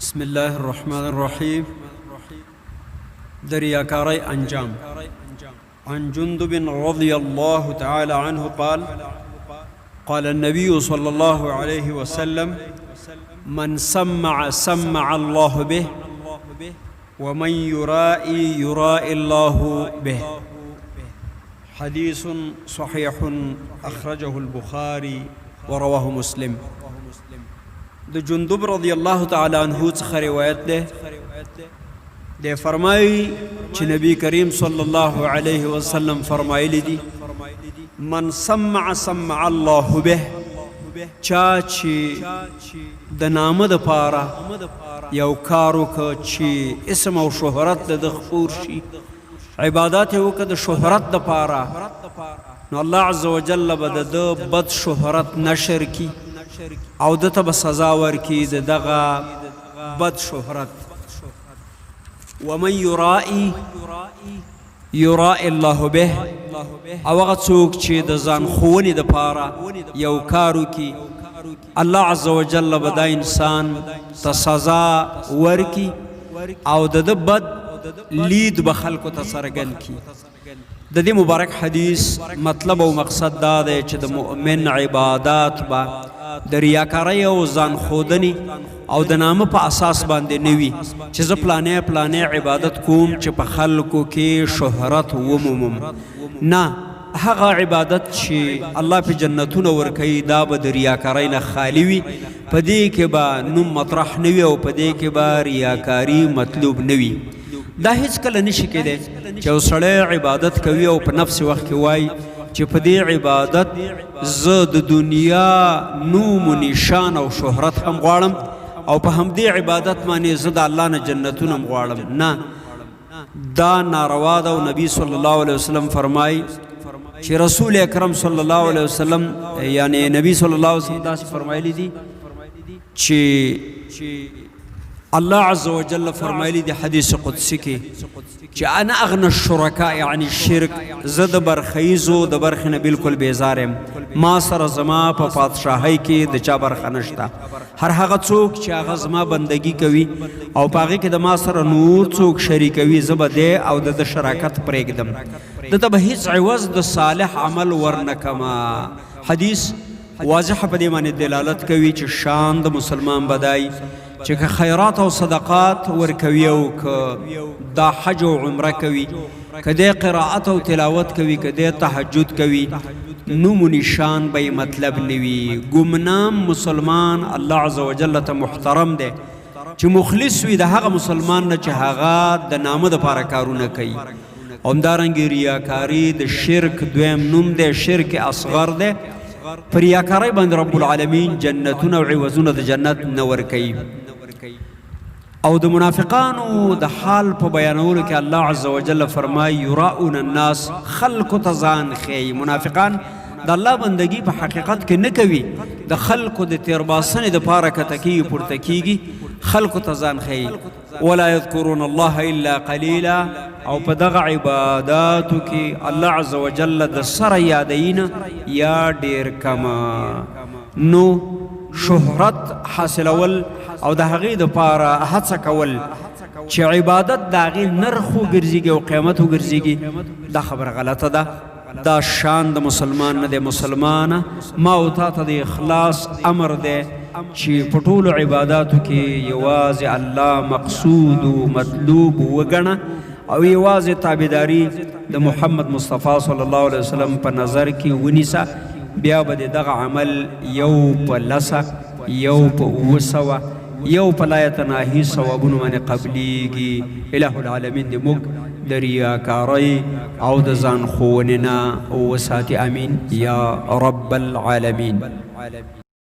بسم الله الرحمن الرحيم. درياكاري أنجام. عن جندب رضي الله تعالى عنه قال: قال النبي صلى الله عليه وسلم: من سمع الله به، ومن يرائي الله به. حديث صحيح أخرجه البخاري ورواه مسلم. د جندب رضی الله تعالی عنہ څخه روایت ده د فرمایي چې نبی کریم صلی الله علیه وسلم فرمایلی دي: من سمع الله به، چا چې د نامه د پاره یو کار وکړ چې اسم او شهرت د خپور شي، عبادت وکړه د شهرت د پاره، نو الله عز وجل به د بد شهرت نشر کی او دته به سزا ورکي د دغه بد شهرت. ومن يرائي الله به، او هغه څوک چې د ځان ښوونې دپاره یو کار وکړي، الله عز وجل به دا انسان ته سزا ورکي او د ده بد لید به خلکو ته څرګند کړي. د دې مبارک حدیث مطلب او مقصد دا دی چې د مؤمن عبادات به د ریاکارۍ او ځان ښودنې او د نامه په اساس باندې نه وي چې زه پلانې عبادت کوم چې په خلکو کې شهرت ومومم. نه، هغه عبادت چې الله په جنتونه ورکوي دا به د ریاکارۍ نه خالی وي، په دې کې به نوم مطرح نه وي او په دې کې به ریاکاري مطلوب نه وي. دا هیڅ کله نشي کېدی چې یو سړی عبادت کوي او په نفس وخت کې وایي چې په دې عبادت زه د دنیا نوم و نشان او شهرت هم غواړم او په همدې عبادت باندې زه د الله نه جنتونه هم غواړم. نه، دا ناروا ده. او نبی صلی الله علیه وسلم فرمایي چې رسول اکرم صلی الله علیه وسلم یعنی نبی صلی الله علیه وسلم داسې فرمایلی دي چې الله عز وجل فرمایلی دی حدیث قدسی کې چې انا اغنى الشرکاء، یعنی شرک، زه د برخیزو د برخې نه بالکل بیزار یم، ما سره زما په پادشاهۍ کې د چا برخه نشته. هر هغه څوک چې هغه زما بندگی کوي او په هغې کې د ما سره نور څوک شریکوي، زه به دی او د شراکت پرېږدم، دته به هیڅ عوض د صالح عمل ورنکمه. حدیث واضحه په دې باندې دلالت کوي چې شان د مسلمان بدای چې که خیرات او صدقات ورکوي او که دا حج او عمره کوي، که دی قرائت او تلاوت کوي، که دی تهجد کوي، نوم و نشان به مطلب نوي. ګمنام مسلمان الله عز وجل ته محترم دی چې مخلص وي د هغه مسلمان نه چې هغه د نامه دپاره کارونه کوي. همدارنګې ریاکاري د شرک دویم نوم دی، شرک اصغر دی. په ریاکارۍ باندې رب العالمین جنتونه او عوضونه د جنت نه ورکوي. او د منافقانو د حال په بیانولو کې الله عز وجل فرمایي: یراؤون الناس، خلکو ته ځان ښیي. منافقان د الله بندگی په حقیقت کې نه کوي، د خلکو د تیرباسنې دپاره کته کېږي، پورته کېږي، خلکو ته ځان ښیي. ولا یذکرون الله الا قلیلا، او په دغه عباداتو کې الله عز وجل د سره یادوي یا ډېر کمه. نو شهرت حاصلول او د هغې دپاره هڅه کول چې عبادت د هغې نرخ وګرځېږي او قیمت وګرځېږي، دا خبره غلطه ده. دا شان د مسلمان نه دی. مسلمانه، ما او تا ته د اخلاص امر دی چې په ټولو عباداتو کې یوازې الله مقصود و مطلوب وګڼه او یوازې تابعداري د محمد مصطفی صلی الله علیه وسلم په نظر کې ونیسه. بیا به د دغه عمل یو په 10، یو په 900، یو په لا یتناهي ثوابونو باندې قبلیږي. الہ العالمین دې موږ د ریاکارۍ او د ځان ښوونې نه وساتي. امین یا رب العالمین.